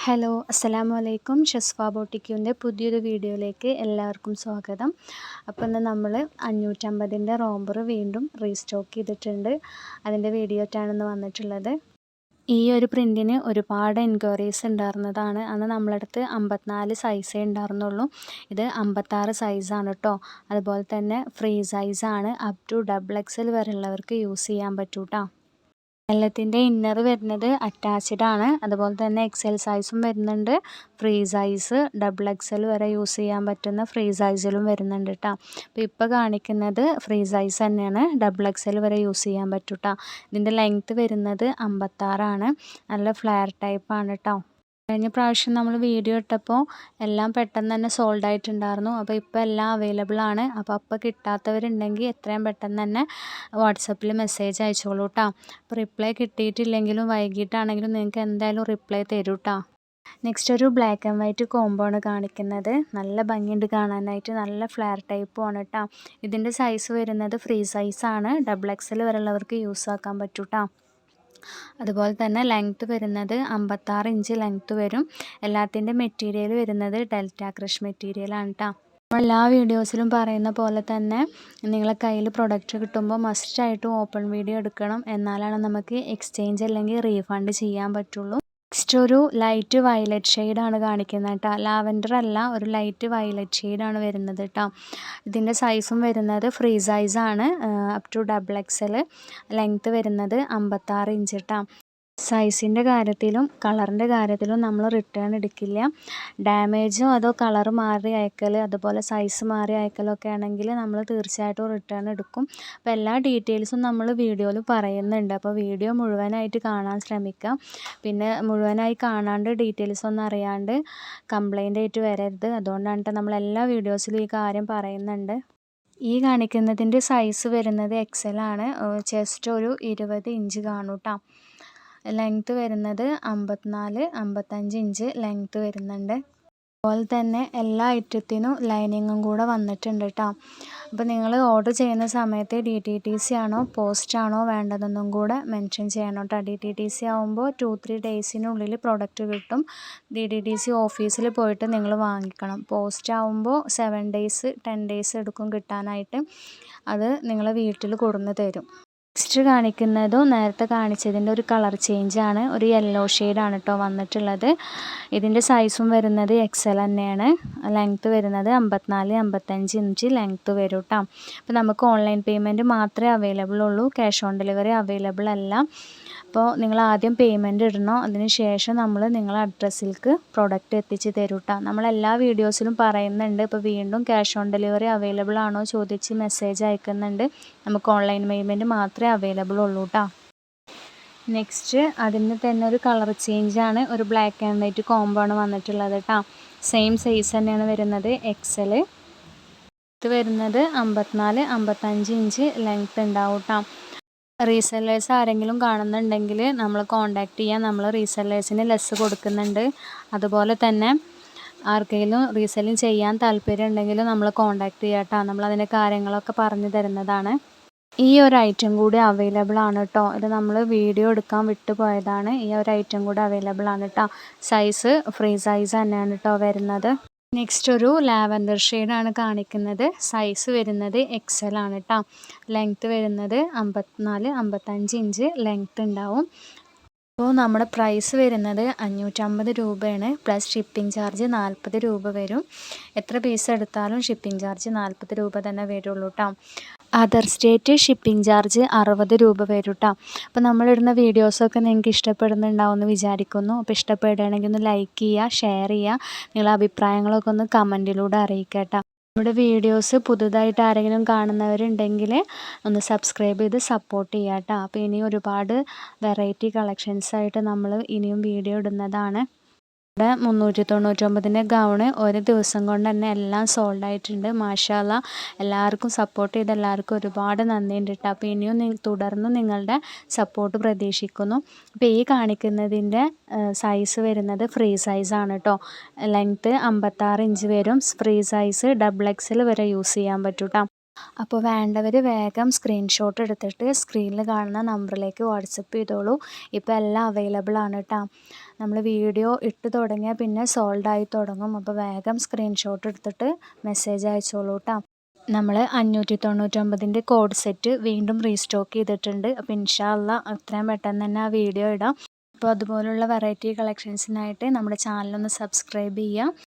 Hello അസ്സലാമു അലൈക്കും. ഷസ്ഫ ബോട്ടിക്യൂൻ്റെ പുതിയൊരു വീഡിയോയിലേക്ക് എല്ലാവർക്കും സ്വാഗതം. അപ്പോൾ ഇന്ന് നമ്മൾ 550ൻ്റെ റോംബർ വീണ്ടും റീസ്റ്റോക്ക് ചെയ്തിട്ടുണ്ട്. അതിൻ്റെ വീഡിയോ ആയിട്ടാണ് വന്നിട്ടുള്ളത്. ഈ ഒരു പ്രിൻറ്റിന് ഒരുപാട് എൻക്വയറീസ് ഉണ്ടായിരുന്നതാണ്. അന്ന് നമ്മളടുത്ത് 54 സൈസേ ഉണ്ടായിരുന്നുള്ളൂ. ഇത് 56 സൈസാണ് കേട്ടോ. അതുപോലെ തന്നെ ഫ്രീ സൈസാണ്. അപ് ടു XXL വരെയുള്ളവർക്ക് യൂസ് ചെയ്യാൻ പറ്റൂ കേട്ടോ. എല്ലാത്തിൻ്റെ ഇന്നർ വരുന്നത് അറ്റാച്ച്ഡ് ആണ്. അതുപോലെ തന്നെ XL സൈസും വരുന്നുണ്ട്. ഫ്രീ സൈസ് XXL വരെ യൂസ് ചെയ്യാൻ പറ്റുന്ന ഫ്രീ സൈസിലും വരുന്നുണ്ട് കേട്ടോ. ഇപ്പോൾ കാണിക്കുന്നത് ഫ്രീ സൈസ് തന്നെയാണ്. XXL വരെ യൂസ് ചെയ്യാൻ പറ്റും കേട്ടോ. ഇതിൻ്റെ ലെങ്ത്ത് വരുന്നത് 56 ആണ്. നല്ല ഫ്ലെയർ ടൈപ്പാണ് കേട്ടോ. കഴിഞ്ഞ പ്രാവശ്യം നമ്മൾ വീഡിയോ ഇട്ടപ്പോൾ എല്ലാം പെട്ടെന്ന് തന്നെ സോൾഡ് ആയിട്ടുണ്ടായിരുന്നു. അപ്പോൾ ഇപ്പോൾ എല്ലാം അവൈലബിൾ ആണ്. അപ്പോൾ കിട്ടാത്തവരുണ്ടെങ്കിൽ എത്രയും പെട്ടെന്ന് തന്നെ വാട്സപ്പിൽ മെസ്സേജ് അയച്ചോളൂ കേട്ടോ. അപ്പോൾ റിപ്ലൈ കിട്ടിയിട്ടില്ലെങ്കിലും വൈകിട്ടാണെങ്കിലും നിങ്ങൾക്ക് എന്തായാലും റിപ്ലൈ തരൂ കേട്ടോ. നെക്സ്റ്റ് ഒരു ബ്ലാക്ക് ആൻഡ് വൈറ്റ് കോംബോ ആണ് കാണിക്കുന്നത്. നല്ല ഭംഗിയുണ്ട് കാണാനായിട്ട്. നല്ല ഫ്ലെയർ ടൈപ്പും ആണ് കേട്ടോ. ഇതിൻ്റെ സൈസ് വരുന്നത് ഫ്രീ സൈസാണ്. XXL വരെയുള്ളവർക്ക് യൂസ് ആക്കാൻ പറ്റൂ കേട്ടോ. അതുപോലെ തന്നെ ലെങ്ത്ത് വരുന്നത് 56 ഇഞ്ച് ലെങ്ത്ത് വരും. എല്ലാത്തിൻ്റെ മെറ്റീരിയൽ വരുന്നത് ഡെൽറ്റ ക്രഷ് മെറ്റീരിയലാണ് കേട്ടോ. എല്ലാ വീഡിയോസിലും പറയുന്ന പോലെ തന്നെ നിങ്ങളെ കയ്യിൽ പ്രൊഡക്റ്റ് കിട്ടുമ്പോൾ മസ്റ്റായിട്ടും ഓപ്പൺ വീഡിയോ എടുക്കണം. എന്നാലാണ് നമുക്ക് എക്സ്ചേഞ്ച് അല്ലെങ്കിൽ റീഫണ്ട് ചെയ്യാൻ പറ്റുള്ളൂ. നെക്സ്റ്റ് ഒരു ലൈറ്റ് വയലറ്റ് ഷെയ്ഡാണ് കാണിക്കുന്നത് കേട്ടോ. ലാവൻഡർ അല്ല, ഒരു ലൈറ്റ് വയലറ്റ് ഷെയ്ഡാണ് വരുന്നത് കേട്ടോ. ഇതിൻ്റെ സൈസും വരുന്നത് ഫ്രീ സൈസാണ്. Up to XXL. ലെങ്ത്ത് വരുന്നത് 56 ഇഞ്ച് കേട്ടോ. സൈസിൻ്റെ കാര്യത്തിലും കളറിൻ്റെ കാര്യത്തിലും നമ്മൾ റിട്ടേൺ എടുക്കില്ല. ഡാമേജോ അതോ കളർ മാറി അയക്കൽ അതുപോലെ സൈസ് മാറി അയക്കലൊക്കെ ആണെങ്കിൽ നമ്മൾ തീർച്ചയായിട്ടും റിട്ടേൺ എടുക്കും. അപ്പോൾ എല്ലാ ഡീറ്റെയിൽസും നമ്മൾ വീഡിയോയിൽ പറയുന്നുണ്ട്. അപ്പോൾ വീഡിയോ മുഴുവനായിട്ട് കാണാൻ ശ്രമിക്കുക. പിന്നെ മുഴുവനായി കാണാണ്ട് ഡീറ്റെയിൽസ് ഒന്നും അറിയാണ്ട് കംപ്ലൈൻ്റ് ആയിട്ട് വരരുത്. അതുകൊണ്ടാണ് നമ്മൾ എല്ലാ വീഡിയോസിലും ഈ കാര്യം പറയുന്നുണ്ട്. ഈ കാണിക്കുന്നതിൻ്റെ സൈസ് വരുന്നത് XL ആണ്. ചെസ്റ്റ് ഒരു 20 ഇഞ്ച് കാണും കേട്ടോ. ലെങ്ത്ത് വരുന്നത് 54-55 ഇഞ്ച് ലെങ്ത്ത് വരുന്നുണ്ട്. അതുപോലെ തന്നെ എല്ലാ ഐറ്റത്തിനും ലൈനിങ്ങും കൂടെ വന്നിട്ടുണ്ട് കേട്ടോ. അപ്പോൾ നിങ്ങൾ ഓർഡർ ചെയ്യുന്ന സമയത്ത് DTTC ആണോ പോസ്റ്റ് ആണോ വേണ്ടതെന്നും കൂടെ മെൻഷൻ ചെയ്യണം കേട്ടോ. DTTC ആകുമ്പോൾ 2-3 ഡേയ്സിനുള്ളിൽ പ്രൊഡക്റ്റ് കിട്ടും. DTTC ഓഫീസിൽ പോയിട്ട് നിങ്ങൾ വാങ്ങിക്കണം. പോസ്റ്റ് ആകുമ്പോൾ 7 ഡേയ്സ് 10 ഡേയ്സ് എടുക്കും കിട്ടാനായിട്ട്. അത് നിങ്ങളെ വീട്ടിൽ കൊണ്ടുവന്ന് തരും. നെക്സ്റ്റ് കാണിക്കുന്നതും നേരത്തെ കാണിച്ചതിൻ്റെ ഒരു കളർ ചേഞ്ചാണ്. ഒരു യെല്ലോ ഷെയ്ഡാണ് കേട്ടോ വന്നിട്ടുള്ളത്. ഇതിൻ്റെ സൈസും വരുന്നത് XL തന്നെയാണ്. ലെങ്ത്ത് വരുന്നത് 54-55 ഇഞ്ച് ലെങ്ത്ത് വരും കേട്ടോ. അപ്പോൾ നമുക്ക് ഓൺലൈൻ പേയ്മെൻറ്റ് മാത്രമേ അവൈലബിൾ ഉള്ളൂ. ക്യാഷ് ഓൺ ഡെലിവറി അവൈലബിൾ അല്ല. അപ്പോൾ നിങ്ങൾ ആദ്യം പേയ്മെൻറ്റ് ഇടണം. അതിന് ശേഷം നമ്മൾ നിങ്ങളെ അഡ്രസ്സിലേക്ക് പ്രൊഡക്റ്റ് എത്തിച്ച് തരും കേട്ടോ. നമ്മളെല്ലാ വീഡിയോസിലും പറയുന്നുണ്ട്. ഇപ്പോൾ വീണ്ടും ക്യാഷ് ഓൺ ഡെലിവറി അവൈലബിൾ ആണോ ചോദിച്ച് മെസ്സേജ് അയക്കുന്നുണ്ട്. നമുക്ക് ഓൺലൈൻ പേയ്മെൻറ്റ് മാത്രമേ അവൈലബിൾ ഉള്ളൂ കേട്ടോ. നെക്സ്റ്റ് അതിന് തന്നെ ഒരു കളർ ചേഞ്ചാണ്. ഒരു ബ്ലാക്ക് ആൻഡ് വൈറ്റ് കോംബോ ആണ് വന്നിട്ടുള്ളത് കേട്ടോ. സെയിം സൈസ് തന്നെയാണ് വരുന്നത് XL. ഇത് വരുന്നത് 54-55 ഇഞ്ച് ലെങ്ത്ത് ഉണ്ടാവും കേട്ടോ. റീസെല്ലേഴ്സ് ആരെങ്കിലും കാണുന്നുണ്ടെങ്കിൽ നമ്മൾ കോൺടാക്റ്റ് ചെയ്യാൻ. നമ്മൾ റീസെല്ലേഴ്സിന് ലെസ് കൊടുക്കുന്നുണ്ട്. അതുപോലെ തന്നെ ആർക്കെങ്കിലും റീസെല്ലിങ് ചെയ്യാൻ താല്പര്യം ഉണ്ടെങ്കിലും നമ്മൾ കോൺടാക്റ്റ് ചെയ്യാം കേട്ടോ. നമ്മളതിൻ്റെ കാര്യങ്ങളൊക്കെ പറഞ്ഞു തരുന്നതാണ്. ഈ ഒരു ഐറ്റം കൂടി അവൈലബിൾ ആണ് കേട്ടോ. ഇത് നമ്മൾ വീഡിയോ എടുക്കാൻ വിട്ടുപോയതാണ്. ഈ ഒരു ഐറ്റം കൂടി അവൈലബിൾ ആണ് കേട്ടോ. സൈസ് ഫ്രീ സൈസ് തന്നെയാണ് കേട്ടോ വരുന്നത്. നെക്സ്റ്റ് ഒരു ലാവൻഡർ ഷെയ്ഡാണ് കാണിക്കുന്നത്. സൈസ് വരുന്നത് XL ആണ് കേട്ടോ. ലെങ്ത്ത് വരുന്നത് 54-55 ഇഞ്ച് ലെങ്ത്ത് ഉണ്ടാവും. അപ്പോൾ നമ്മുടെ പ്രൈസ് വരുന്നത് 550 രൂപയാണ്. പ്ലസ് ഷിപ്പിംഗ് ചാർജ് 40 രൂപ വരും. എത്ര പീസ് എടുത്താലും ഷിപ്പിംഗ് ചാർജ് 40 രൂപ തന്നെ വരുള്ളൂ കേട്ടോ. അതർ സ്റ്റേറ്റ് ഷിപ്പിംഗ് ചാർജ് 60 രൂപ വരും കേട്ടോ. അപ്പോൾ നമ്മളിടുന്ന വീഡിയോസൊക്കെ നിങ്ങൾക്ക് ഇഷ്ടപ്പെടുന്നുണ്ടാവുമെന്ന് വിചാരിക്കുന്നു. അപ്പോൾ ഇഷ്ടപ്പെടുകയാണെങ്കിൽ ഒന്ന് ലൈക്ക് ചെയ്യുക, ഷെയർ ചെയ്യുക. നിങ്ങളുടെ അഭിപ്രായങ്ങളൊക്കെ ഒന്ന് കമൻറ്റിലൂടെ അറിയിക്കുക കേട്ടോ. നമ്മുടെ വീഡിയോസ് പുതുതായിട്ട് ആരെങ്കിലും കാണുന്നവരുണ്ടെങ്കിൽ ഒന്ന് സബ്സ്ക്രൈബ് ചെയ്ത് സപ്പോർട്ട് ചെയ്യുക കേട്ടോ. അപ്പോൾ ഇനിയും ഒരുപാട് വെറൈറ്റി കളക്ഷൻസായിട്ട് നമ്മൾ ഇനിയും വീഡിയോ ഇടുന്നതാണ്. ഇവിടെ 399ൻ്റെ ഗൗണ് ഒരു ദിവസം കൊണ്ട് തന്നെ എല്ലാം സോൾഡ് ആയിട്ടുണ്ട്. മാഷാ അല്ലാഹ്. എല്ലാവർക്കും സപ്പോർട്ട് ചെയ്ത എല്ലാവർക്കും ഒരുപാട് നന്ദിയുണ്ട് കേട്ടോ. അപ്പോൾ ഇനിയും തുടർന്നും നിങ്ങളുടെ സപ്പോർട്ട് പ്രതീക്ഷിക്കുന്നു. അപ്പോൾ ഈ കാണിക്കുന്നതിൻ്റെ സൈസ് വരുന്നത് ഫ്രീ സൈസാണ് കേട്ടോ. ലെങ്ത്ത് 56 ഇഞ്ച് വരും. ഫ്രീ സൈസ് XXL വരെ യൂസ് ചെയ്യാൻ പറ്റും കേട്ടോ. അപ്പോൾ വേണ്ടവർ വേഗം സ്ക്രീൻഷോട്ട് എടുത്തിട്ട് സ്ക്രീനിൽ കാണുന്ന നമ്പറിലേക്ക് വാട്സപ്പ് ചെയ്തോളൂ. ഇപ്പോൾ എല്ലാം അവൈലബിൾ ആണ് കേട്ടോ. നമ്മൾ വീഡിയോ ഇട്ട് തുടങ്ങിയാൽ പിന്നെ സോൾഡായി തുടങ്ങും. അപ്പോൾ വേഗം സ്ക്രീൻഷോട്ട് എടുത്തിട്ട് മെസ്സേജ് അയച്ചോളൂ കേട്ടോ. നമ്മൾ 599ൻ്റെ കോഡ് സെറ്റ് വീണ്ടും റീസ്റ്റോക്ക് ചെയ്തിട്ടുണ്ട്. അപ്പോൾ ഇൻഷാ അല്ലാഹ് എത്രയും പെട്ടെന്ന് തന്നെ ആ വീഡിയോ ഇടാം. അപ്പോൾ അതുപോലുള്ള വെറൈറ്റി കളക്ഷൻസിനായിട്ട് നമ്മുടെ ചാനലൊന്ന് സബ്സ്ക്രൈബ് ചെയ്യുക.